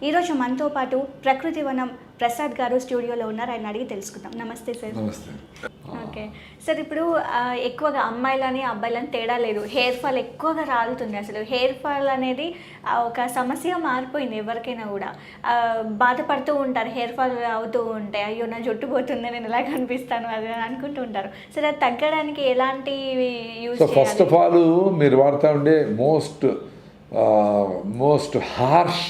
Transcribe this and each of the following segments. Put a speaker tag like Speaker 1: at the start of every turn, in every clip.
Speaker 1: ఈరోజు మనతో పాటు ప్రకృతి వనం ప్రసాద్ గారు స్టూడియోలో ఉన్నారు. ఆయన అడిగి తెలుసుకుందాం. నమస్తే సార్.
Speaker 2: నమస్తే.
Speaker 1: ఓకే సార్, ఇప్పుడు ఎక్కువగా అమ్మాయిలని అబ్బాయిలని తేడా లేదు, హెయిర్ ఫాల్ ఎక్కువగా రాలుతుంది. అసలు హెయిర్ ఫాల్ అనేది ఒక సమస్య మారిపోయింది. ఎవరికైనా కూడా బాధపడుతూ ఉంటారు, హెయిర్ ఫాల్ అవుతూ ఉంటే అయ్యో నా జుట్టు పోతుంది, నేను ఇలా కనిపిస్తాను అది అనుకుంటూ ఉంటారు. సరే, అది తగ్గడానికి ఎలాంటి యూజ్?
Speaker 2: ఫస్ట్ ఆఫ్ ఆల్ మీరు వాడుతూ ఉండే మోస్ట్ హార్ష్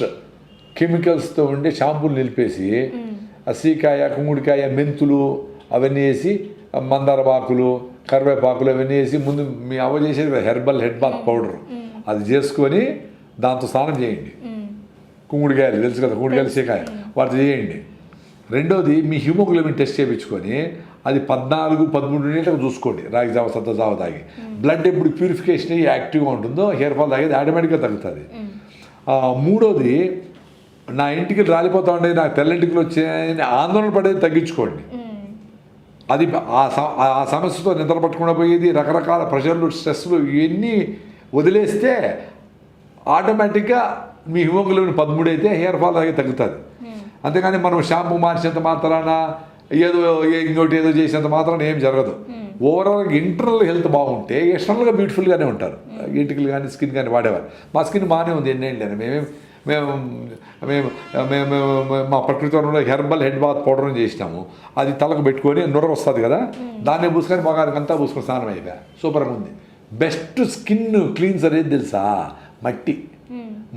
Speaker 2: కెమికల్స్తో ఉండే షాంపూలు నిలిపేసి సీకాయ, కుంగుడికాయ, మెంతులు అవన్నీ వేసి, మందార పాకులు, కరివేపాకులు అవన్నీ వేసి ముందు మీ అవ్వ చేసేది హెర్బల్ హెడ్ బాత్ పౌడర్ అది చేసుకొని దాంతో స్నానం చేయండి. కుంగుడికాయలు తెలుసు కదా, కుంగుడికాయలు, సీకాయ వాటితో చేయండి. రెండోది మీ హిమోగ్లోబిన్ టెస్ట్ చేయించుకొని అది 14-13 నీళ్ళకు చూసుకోండి. రాగి జావ, సత్త జావ తాగి బ్లడ్ ఎప్పుడు ప్యూరిఫికేషన్ అయ్యి యాక్టివ్గా ఉంటుందో హెయిర్ ఫాల్ తాగేది ఆటోమేటిక్గా తగ్గుతుంది. మూడోది, నా ఇంటికి రాలిపోతా ఉండేది, నాకు తెల్లంటికి వచ్చాయని ఆందోళన పడేది తగ్గించుకోండి. అది ఆ సమస్యతో నిద్ర పట్టకుండా పోయేది, రకరకాల ప్రెషర్లు, స్ట్రెస్లు ఇవన్నీ వదిలేస్తే ఆటోమేటిక్గా మీ హిమోగ్లోబిన్ 13 అయితే హెయిర్ ఫాల్ అలాగే తగ్గుతుంది. అంతేగాని మనం షాంపూ మార్చినంత మాత్రాన ఇంకోటి ఏదో చేసినంత మాత్రాన ఏం జరగదు. ఓవరాల్గా ఇంటర్నల్ హెల్త్ బాగుంటే ఎక్స్టర్నల్గా బ్యూటిఫుల్గానే ఉంటారు. ఇంటికలు కానీ స్కిన్ కానీ వాడేవారు. మా స్కిన్ బాగానే ఉంది ఎన్నేళ్ళని. మేము మా ప్రకృతి వనంలో హెర్బల్ హెడ్ బాత్ పౌడర్ చేసినాము. అది తలకు పెట్టుకొని నుర వస్తుంది కదా, దాన్ని పూసుకొని మగానికి అంతా పూసుకొని స్నానం అయిపోయా. సూపర్గా ఉంది. బెస్ట్ స్కిన్ క్లీన్సర్ ఏది తెలుసా? మట్టి,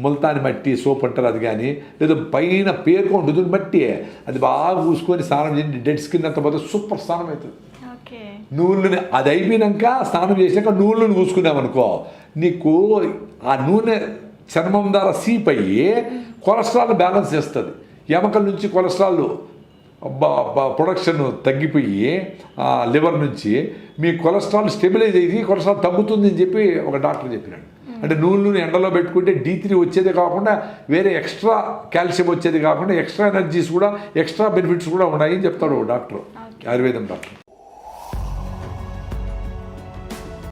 Speaker 2: ముల్తాని మట్టి సోప్ అంటారు అది. కానీ లేదా పైన పేరుకుంటుంది మట్టి, అది బాగా పూసుకొని స్నానం చేయండి. డెడ్ స్కిన్ అంతా పోతే సూపర్ స్నానం అవుతుంది. నూనెని అది అయిపోయినాక స్నానం చేసినాక నూనెలను పూసుకున్నామనుకో, నీకు ఆ నూనె చర్మం ద్వారా సీప్ అయ్యి కొలెస్ట్రాల్ బ్యాలెన్స్ చేస్తుంది. ఎముకల నుంచి కొలెస్ట్రాల్ ప్రొడక్షన్ తగ్గిపోయి లివర్ నుంచి మీ కొలెస్ట్రాల్ స్టెబిలైజ్ అయ్యి కొలెస్ట్రాల్ తగ్గుతుంది అని చెప్పి ఒక డాక్టర్ చెప్పినాడు. అంటే నూనె ఎండలో పెట్టుకుంటే D3 వచ్చేదే కాకుండా వేరే ఎక్స్ట్రా కాల్షియం వచ్చేది కాకుండా ఎక్స్ట్రా ఎనర్జీస్ కూడా, ఎక్స్ట్రా బెనిఫిట్స్ కూడా ఉన్నాయని చెప్తాడు డాక్టర్, ఆయుర్వేదం డాక్టర్.